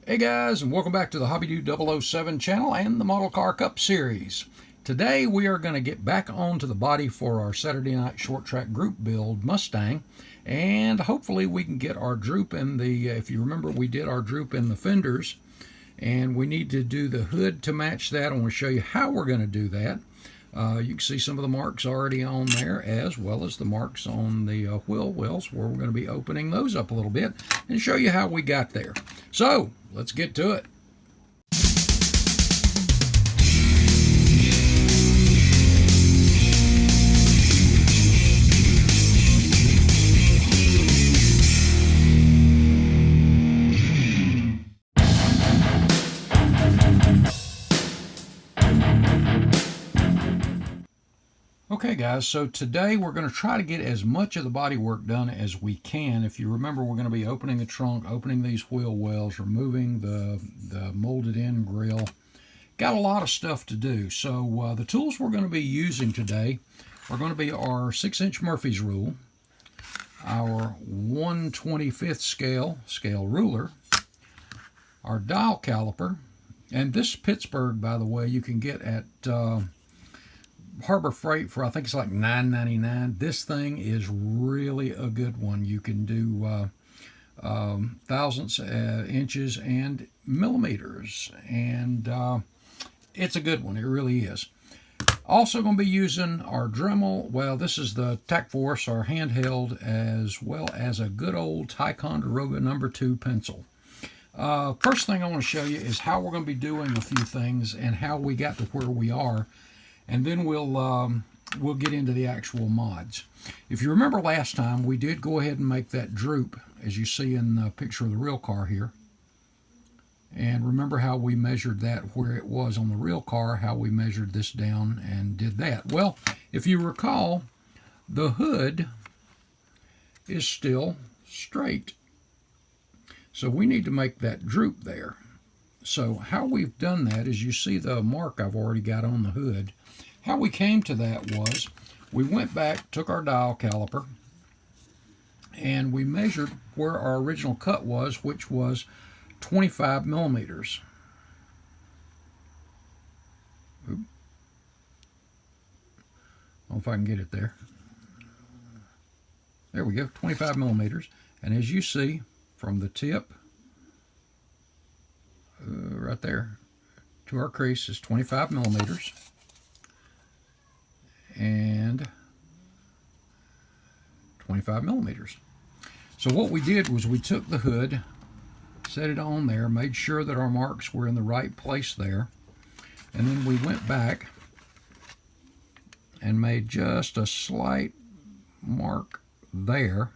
Hey guys, and welcome back to the HobbyDude 007 channel and the Model Car Cup series. Today we are going to get back onto the body for our Saturday night short track group build Mustang, and hopefully we can get our droop in the, if you remember, we did our droop in the fenders, and we need to do the hood to match that. I want to show you how we're going to do that. You can see some of the marks already on there, as well as the marks on the wheel wells, where we're going to be opening those up a little bit and show you how we got there. So let's get to it. Okay guys, so today we're going to try to get as much of the body work done as we can. If you remember, we're going to be opening the trunk, opening these wheel wells, removing the molded in grill. Got a lot of stuff to do. So the tools we're going to be using today are going to be our 6-inch Murphy's rule, our 1/25th scale ruler, our dial caliper, and this Pittsburgh, by the way, you can get at Harbor Freight for, I think it's like $9.99. This thing is really a good one. You can do thousandths, inches, and millimeters, and it's a good one. It really is. Also going to be using our Dremel. Well, this is the Tac Force, our handheld, as well as a good old Ticonderoga No. 2 pencil. First thing I want to show you is how we're going to be doing a few things and how we got to where we are. And then we'll get into the actual mods. If you remember last time, we did go ahead and make that droop, as you see in the picture of the real car here. And remember how we measured that where it was on the real car, how we measured this down and did that. Well, if you recall, the hood is still straight. So we need to make that droop there. So how we've done that is, you see the mark I've already got on the hood. How we came to that was we went back, took our dial caliper, and we measured where our original cut was, which was 25 millimeters. Oop. I don't know if I can get it there. There we go, 25 millimeters. And as you see, from the tip right there to our crease is 25 millimeters. And 25 millimeters. So what we did was we took the hood, set it on there, made sure that our marks were in the right place there, and then we went back and made just a slight mark there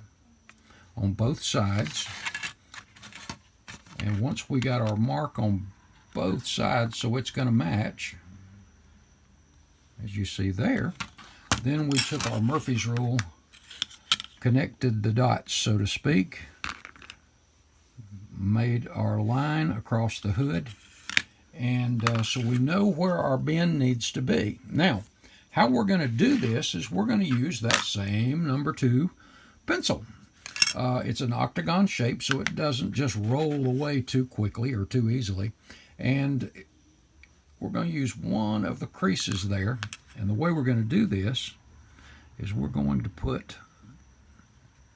on both sides. And once we got our mark on both sides so it's going to match, as you see there, then we took our Murphy's rule, connected the dots, so to speak, made our line across the hood, and so we know where our bend needs to be. Now, how we're going to do this is we're going to use that same No. 2 pencil. It's an octagon shape, so it doesn't just roll away too quickly or too easily, and we're going to use one of the creases there. And the way we're going to do this is we're going to put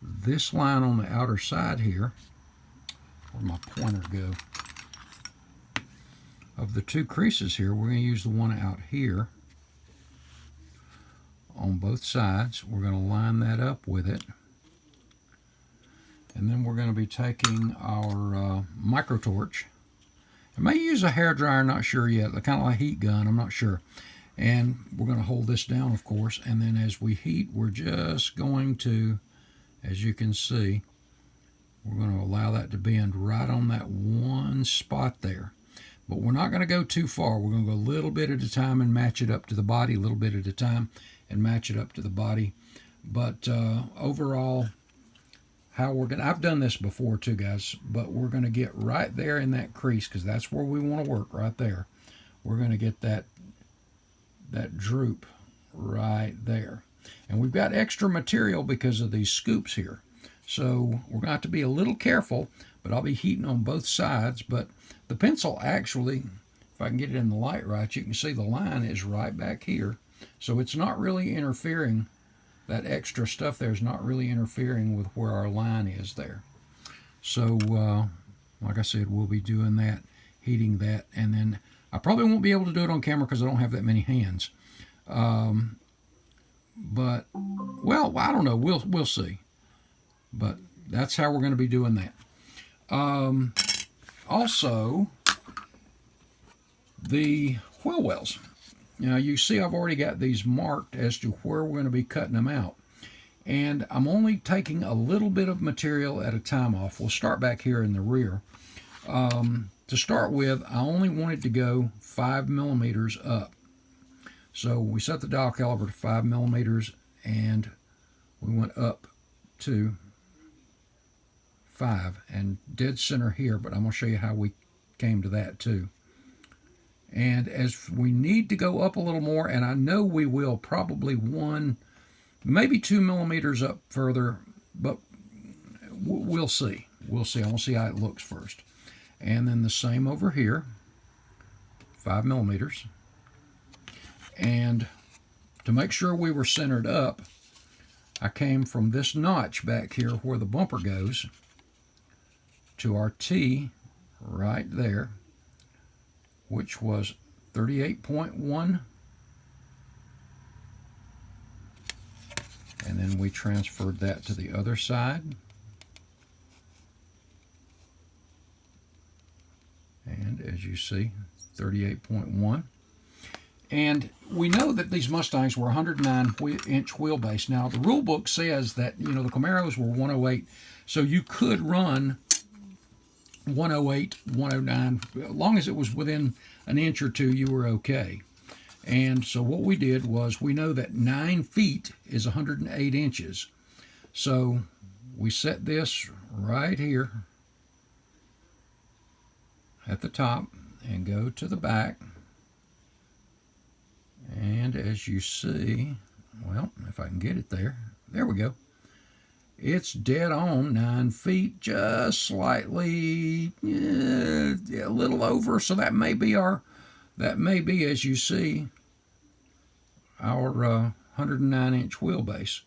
this line on the outer side here. Where'd my pointer go? Of the two creases here, we're going to use the one out here on both sides. We're going to line that up with it. And then we're going to be taking our micro torch. I may use a hair dryer, not sure yet. Kind of like a heat gun, I'm not sure. And we're going to hold this down, of course. And then as we heat, we're just going to, as you can see, we're going to allow that to bend right on that one spot there. But we're not going to go too far. We're going to go a little bit at a time and match it up to the body, a little bit at a time and match it up to the body. But overall, how we're going to, I've done this before too, guys, but we're going to get right there in that crease, because that's where we want to work, right there. We're going to get that droop right there. And we've got extra material because of these scoops here. So we're going to have to be a little careful, but I'll be heating on both sides. But the pencil actually, if I can get it in the light right, you can see the line is right back here. So it's not really interfering. That extra stuff there is not really interfering with where our line is there. So, like I said, we'll be doing that, heating that, and then I probably won't be able to do it on camera because I don't have that many hands. But, well, I don't know. We'll see. But that's how we're going to be doing that. Also, the wheel wells. Now, you see I've already got these marked as to where we're going to be cutting them out. And I'm only taking a little bit of material at a time off. We'll start back here in the rear. To start with, I only wanted to go 5 millimeters up. So we set the dial caliber to 5 millimeters, and we went up to 5, and dead center here, but I'm going to show you how we came to that too. And as we need to go up a little more, and I know we will, probably 1, maybe 2 millimeters up further, but we'll see. We'll see. I want to see how it looks first. And then the same over here, 5 millimeters. And to make sure we were centered up, I came from this notch back here where the bumper goes to our T right there, which was 38.1. And then we transferred that to the other side. And as you see, 38.1. And we know that these Mustangs were 109-inch wheelbase. Now, the rule book says that, you know, the Camaros were 108, so you could run 108, 109. As long as it was within an inch or two, you were okay. And so what we did was, we know that 9 feet is 108 inches. So we set this right here at the top and go to the back. And as you see, well, if I can get it there, there we go. It's dead on 9 feet, just slightly, a little over. So that may be as you see, our 109-inch wheelbase.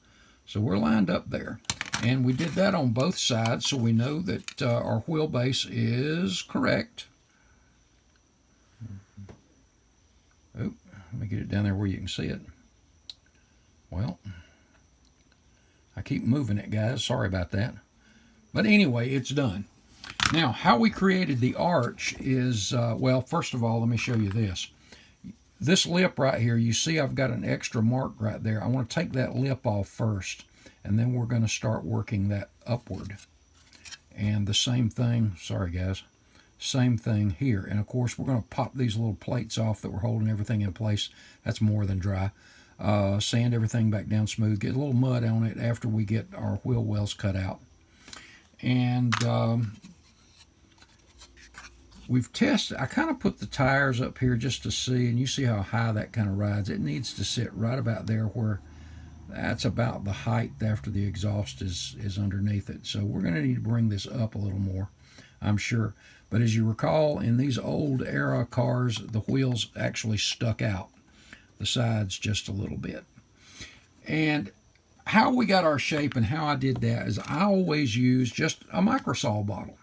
So we're lined up there. And we did that on both sides, so we know that our wheelbase is correct. Oh, let me get it down there where you can see it. Well, I keep moving it, guys. Sorry about that. But anyway, it's done. Now, how we created the arch is, well, first of all, let me show you this. This lip right here, you see I've got an extra mark right there. I want to take that lip off first, and then we're going to start working that upward. And the same thing, sorry guys, same thing here. And of course, we're going to pop these little plates off that we're holding everything in place. That's more than dry. Sand everything back down smooth, get a little mud on it after we get our wheel wells cut out. And we've tested, I kind of put the tires up here just to see, and you see how high that kind of rides. It needs to sit right about there where that's about the height after the exhaust is underneath it. So we're going to need to bring this up a little more, I'm sure. But as you recall, in these old era cars, the wheels actually stuck out the sides just a little bit. And how we got our shape and how I did that is I always use just a microsol bottle.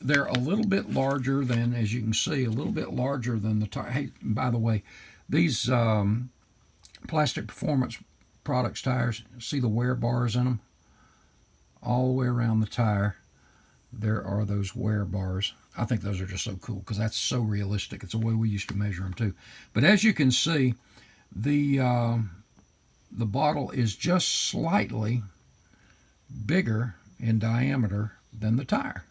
They're a little bit larger than, as you can see, a little bit larger than the tire. Hey, by the way, these Plastic Performance Products tires, see the wear bars in them? All the way around the tire, there are those wear bars. I think those are just so cool because that's so realistic. It's the way we used to measure them too. But as you can see, the bottle is just slightly bigger in diameter than the tire,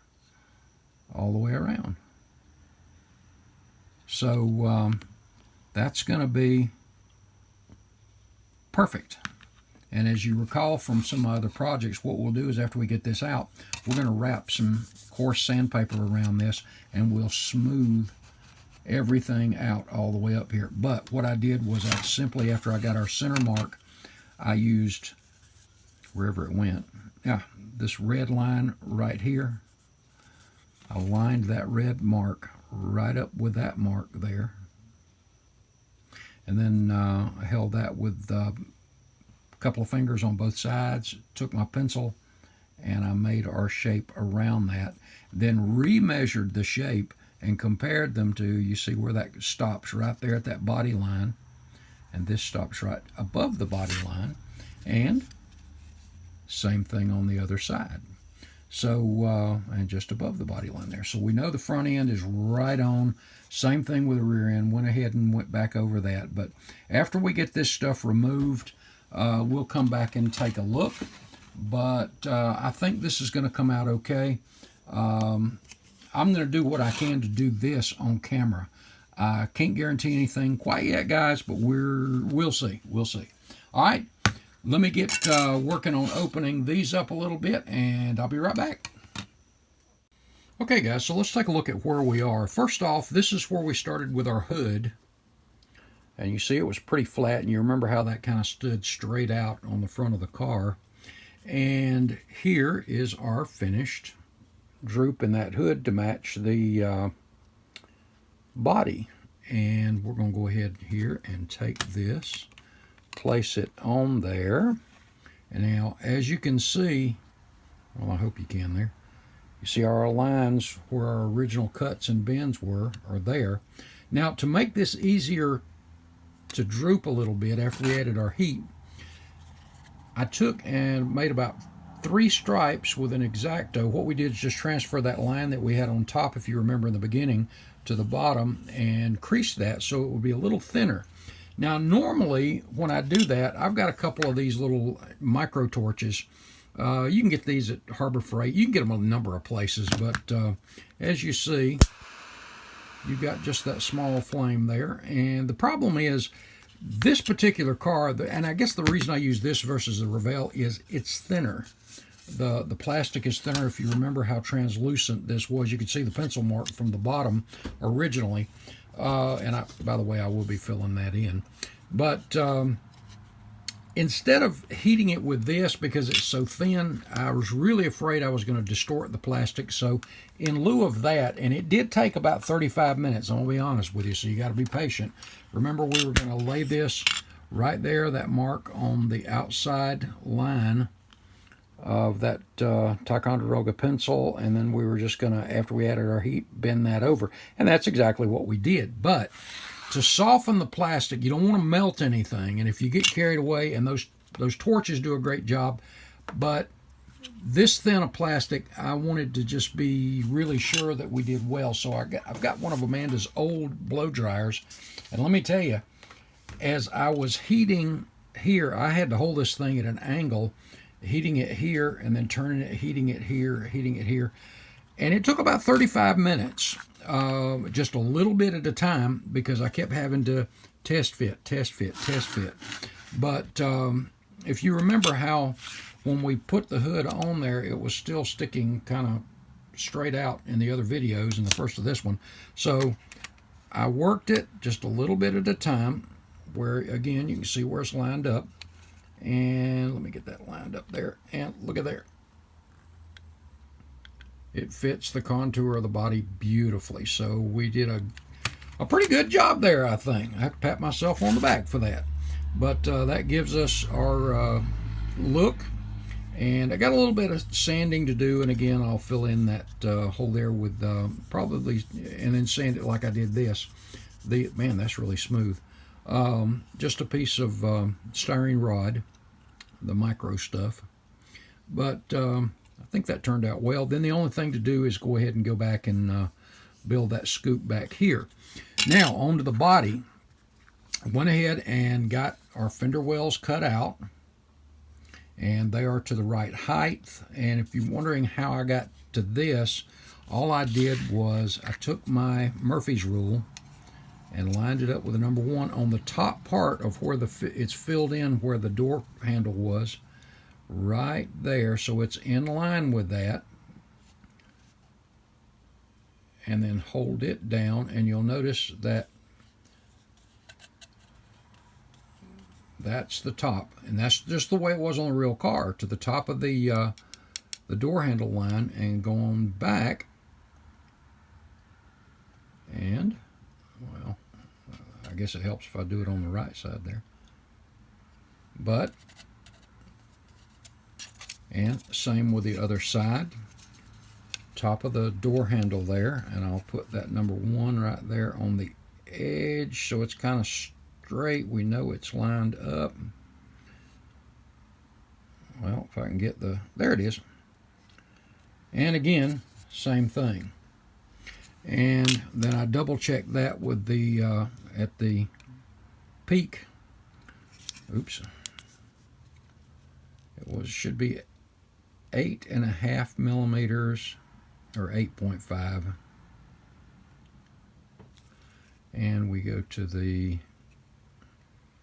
all the way around. So that's going to be perfect. And as you recall from some other projects, what we'll do is after we get this out, we're going to wrap some coarse sandpaper around this, and we'll smooth everything out all the way up here. But what I did was I simply, after I got our center mark, I used, wherever it went, yeah, this red line right here. I lined that red mark right up with that mark there, and then I held that with a couple of fingers on both sides, took my pencil, and I made our shape around that, then remeasured the shape and compared them to, you see where that stops right there at that body line, and this stops right above the body line, and same thing on the other side. So, and just above the body line there. So we know the front end is right on. Same thing with the rear end. Went ahead and went back over that. But after we get this stuff removed, we'll come back and take a look. But I think this is going to come out okay. I'm going to do what I can to do this on camera. I can't guarantee anything quite yet, guys, but we'll see. We'll see. All right. Let me get working on opening these up a little bit, and I'll be right back. Okay, guys, so let's take a look at where we are. First off, this is where we started with our hood. And you see it was pretty flat, and you remember how that kind of stood straight out on the front of the car. And here is our finished droop in that hood to match the body. And we're going to go ahead here and take this, place it on there, and now as you can see, well, I hope you can there, you see our lines where our original cuts and bends are there. Now to make this easier to droop a little bit after we added our heat, I took and made about 3 stripes with an X-Acto. What we did is just transfer that line that we had on top, if you remember in the beginning, to the bottom and crease that so it would be a little thinner. Now normally when I do that, I've got a couple of these little micro torches. You can get these at Harbor Freight. You can get them a number of places, but as you see, you've got just that small flame there. And the problem is this particular car, and I guess the reason I use this versus the Revell is it's thinner. The plastic is thinner. If you remember how translucent this was, you could see the pencil mark from the bottom originally. And by the way, I will be filling that in. But instead of heating it with this, because it's so thin, I was really afraid I was going to distort the plastic. So in lieu of that, and it did take about 35 minutes, I'm going to be honest with you, so you got to be patient. Remember, we were going to lay this right there, that mark on the outside line of that Ticonderoga pencil, and then we were just going to, after we added our heat, bend that over. And that's exactly what we did. But to soften the plastic, you don't want to melt anything, and if you get carried away, and those torches do a great job, but this thin of plastic, I wanted to just be really sure that we did well. So I've got one of Amanda's old blow dryers, and let me tell you, as I was heating here, I had to hold this thing at an angle, heating it here and then turning it, heating it here, and it took about 35 minutes, just a little bit at a time, because I kept having to test fit. But if you remember how when we put the hood on there, it was still sticking kind of straight out in the other videos, in the first of this one. So I worked it just a little bit at a time, where again you can see where it's lined up. And let me get that lined up there, and look at there. It fits the contour of the body beautifully. So we did a pretty good job there, I think. I have to pat myself on the back for that. But that gives us our look. And I got a little bit of sanding to do, and again I'll fill in that hole there with probably, and then sand it like I did this. Man, that's really smooth. Just a piece of styrene rod, the micro stuff, but I think that turned out well. Then the only thing to do is go ahead and go back and build that scoop back here. Now onto the body. Went ahead and got our fender wells cut out, and they are to the right height. And if you're wondering how I got to this, all I did was I took my Murphy's rule and lined it up with a number 1 on the top part of where it's filled in, where the door handle was, right there, so it's in line with that, and then hold it down, and you'll notice that that's the top, and that's just the way it was on the real car, to the top of the the door handle line and go on back, and, well, I guess it helps if I do it on the right side there. And same with the other side. Top of the door handle there, and I'll put that number 1 right there on the edge so it's kind of straight. We know it's lined up. Well, if I can get there it is. And again, same thing. And then I double check that with the at the peak. Oops. Should be 8.5 millimeters or 8.5. And we go to the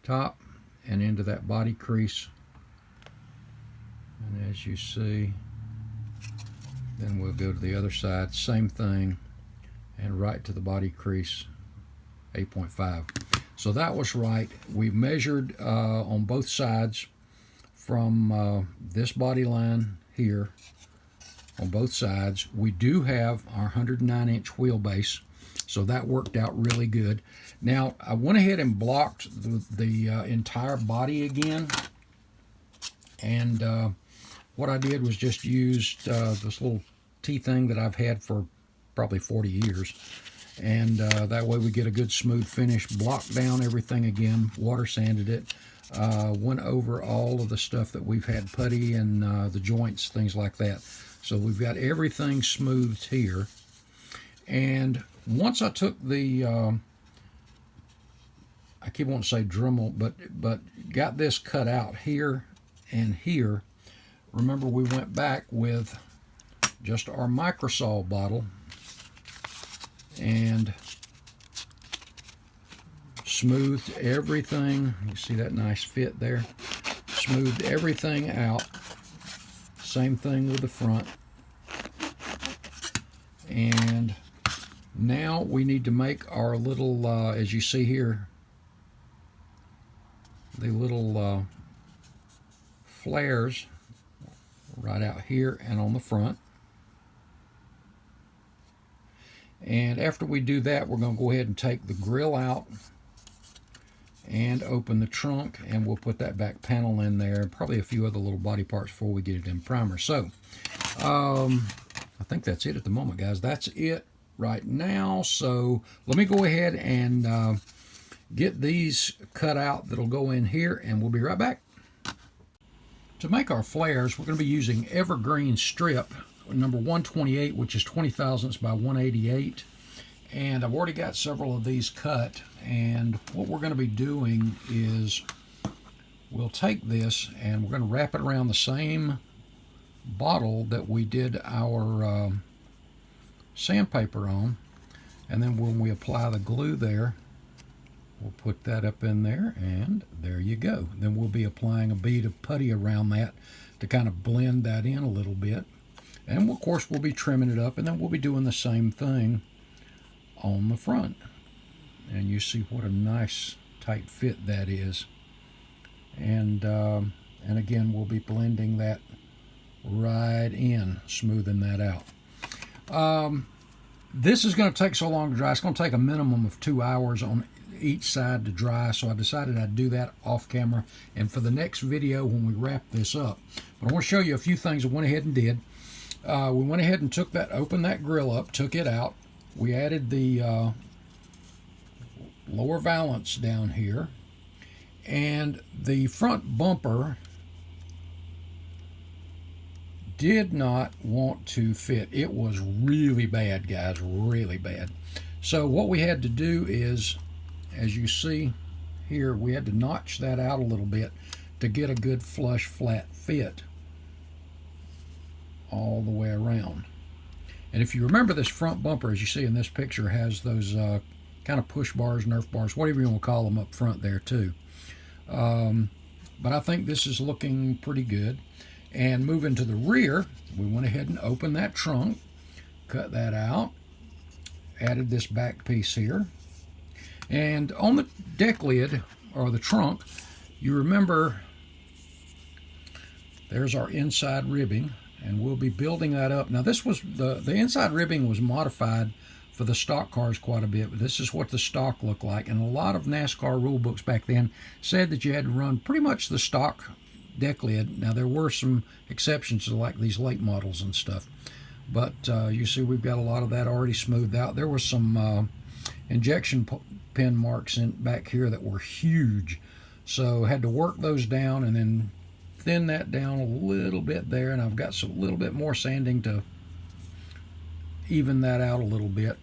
top and into that body crease. And as you see, then we'll go to the other side, same thing, and right to the body crease, 8.5. So that was right. We measured on both sides from this body line here on both sides. We do have our 109-inch wheelbase, so that worked out really good. Now, I went ahead and blocked the entire body again, and what I did was just used this little T thing that I've had for probably 40 years, and that way we get a good smooth finish. Blocked down everything again, water sanded it, went over all of the stuff that we've had putty and the joints, things like that. So we've got everything smoothed here. And once I took the I keep wanting to say Dremel, but got this cut out here and here. Remember, we went back with just our microsol bottle and smoothed everything. You see that nice fit there? Smoothed everything out. Same thing with the front. And now we need to make our little, as you see here, the little flares right out here and on the front. And after we do that, we're going to go ahead and take the grill out and open the trunk, and we'll put that back panel in there, and probably a few other little body parts before we get it in primer. So I think that's it at the moment, guys. That's it right now. So let me go ahead and get these cut out that'll go in here, and we'll be right back. To make our flares, we're going to be using evergreen strip number 128, which is 20 thousandths by 188. And I've already got several of these cut, and what we're going to be doing is we'll take this and we're going to wrap it around the same bottle that we did our sandpaper on, and then when we apply the glue there, we'll put that up in there, and there you go. Then we'll be applying a bead of putty around that to kind of blend that in a little bit. And of course we'll be trimming it up, and then we'll be doing the same thing on the front. And you see what a nice tight fit that is. And again, we'll be blending that right in, smoothing that out. This is going to take so long to dry. It's going to take a minimum of 2 hours on each side to dry, so I decided I'd do that off camera and for the next video when we wrap this up. But I want to show you a few things I went ahead and did. We went ahead and opened that grill up, took it out. We added the lower valance down here, and the front bumper did not want to fit. It was really bad, guys, really bad. So what we had to do is, as you see here, we had to notch that out a little bit to get a good flush flat fit all the way around. And if you remember, this front bumper, as you see in this picture, has those kind of push bars, Nerf bars, whatever you want to call them, up front there too. But I think this is looking pretty good. And moving to the rear, we went ahead and opened that trunk, cut that out, added this back piece here. And on the deck lid, or the trunk, you remember there's our inside ribbing, and we'll be building that up. Now this was the inside ribbing was modified for the stock cars quite a bit, but this is what the stock looked like. And a lot of NASCAR rule books back then said that you had to run pretty much the stock deck lid. Now there were some exceptions to like these late models and stuff, but you see we've got a lot of that already smoothed out. There was some injection pin marks in back here that were huge, so had to work those down and then thin that down a little bit there, and I've got some little bit more sanding to even that out a little bit,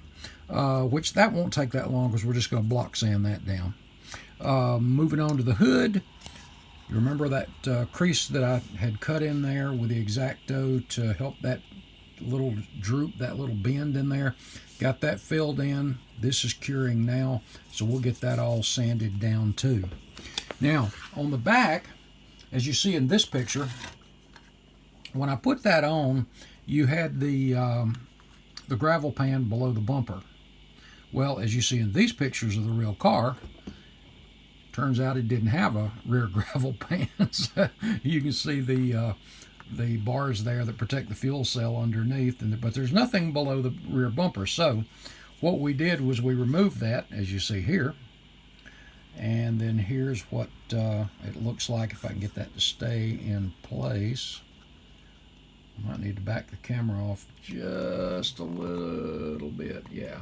which that won't take that long because we're just going to block sand that down. Moving on to the hood, you remember that crease that I had cut in there with the X-Acto to help that little droop, that little bend in there? Got that filled in. This is curing now, so we'll get that all sanded down too. Now on the back, as you see in this picture, when I put that on, you had the gravel pan below the bumper. Well, as you see in these pictures of the real car, turns out it didn't have a rear gravel pan. So you can see the bars there that protect the fuel cell underneath, but there's nothing below the rear bumper. So what we did was we removed that, as you see here, and then here's what it looks like if I can get that to stay in place. I might need to back the camera off just a little bit, yeah.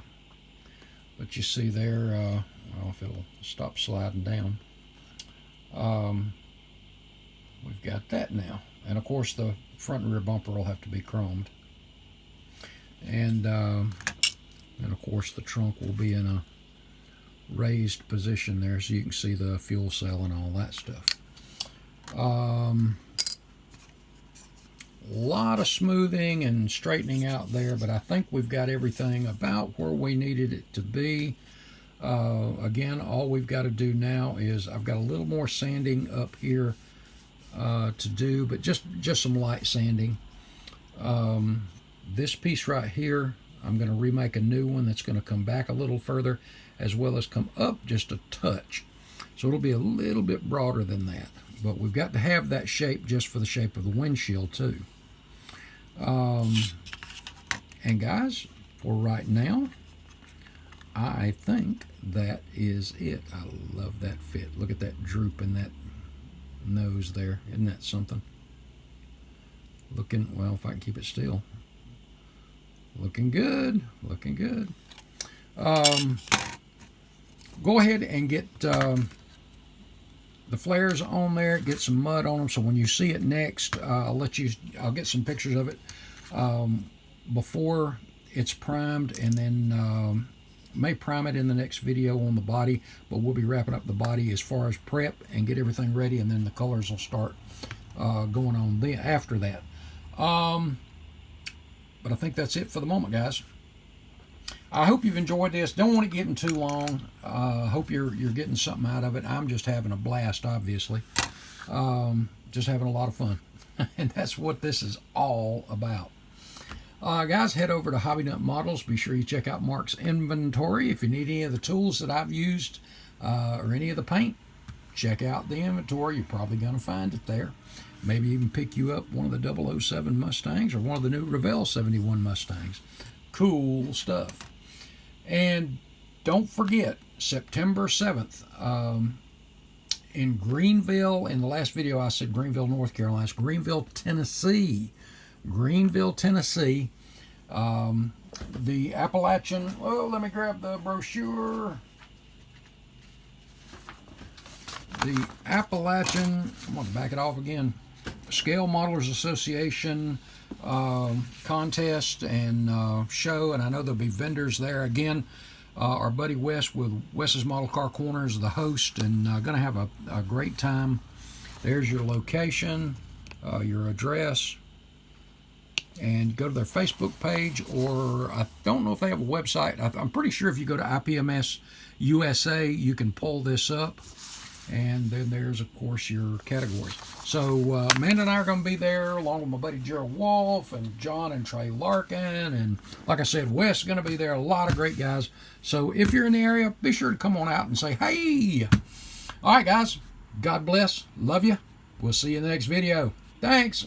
But you see there, well, if it'll stop sliding down, we've got that now. And of course the front and rear bumper will have to be chromed. And of course the trunk will be in a raised position there so you can see the fuel cell and all that stuff. A lot of smoothing and straightening out there, but I think we've got everything about where we needed it to be. Again, all we've got to do now is I've got a little more sanding up here to do, but just some light sanding. This piece right here, I'm going to remake a new one that's going to come back a little further, as well as come up just a touch. So it'll be a little bit broader than that. But we've got to have that shape just for the shape of the windshield too. And guys, for right now, I think that is it. I love that fit. Look at that droop in that nose there. Isn't that something? Looking, well, if I can keep it still. Looking good. Looking good. Go ahead and get the flares on there, get some mud on them, so when you see it next, I'll get some pictures of it before it's primed, and then may prime it in the next video on the body, but we'll be wrapping up the body as far as prep and get everything ready, and then the colors will start going on then after that. But I think that's it for the moment, guys. I hope you've enjoyed this. Don't want it getting too long. Hope you're getting something out of it. I'm just having a blast, obviously. Just having a lot of fun. And that's what this is all about. Guys, head over to HobbyNut Models. Be sure you check out Mark's inventory. If you need any of the tools that I've used or any of the paint, check out the inventory. You're probably going to find it there. Maybe even pick you up one of the 007 Mustangs or one of the new Revell 71 Mustangs. Cool stuff. And don't forget, September 7th, in Greenville, in the last video I said Greenville, North Carolina. It's Greenville, Tennessee. Greenville, Tennessee. The Appalachian, well, let me grab the brochure. The Appalachian, I'm going to back it off again, Scale Modelers Association contest and show, and I know there'll be vendors there. Again, our buddy Wes with Wes's Model Car Corner is the host, and going to have a great time. There's your location, your address, and go to their Facebook page, or I don't know if they have a website. I'm pretty sure if you go to IPMS USA, you can pull this up. And then there's, of course, your categories. So Amanda and I are going to be there, along with my buddy Gerald Wolf and John and Trey Larkin. And like I said, Wes is going to be there. A lot of great guys. So if you're in the area, be sure to come on out and say, hey. All right, guys. God bless. Love you. We'll see you in the next video. Thanks.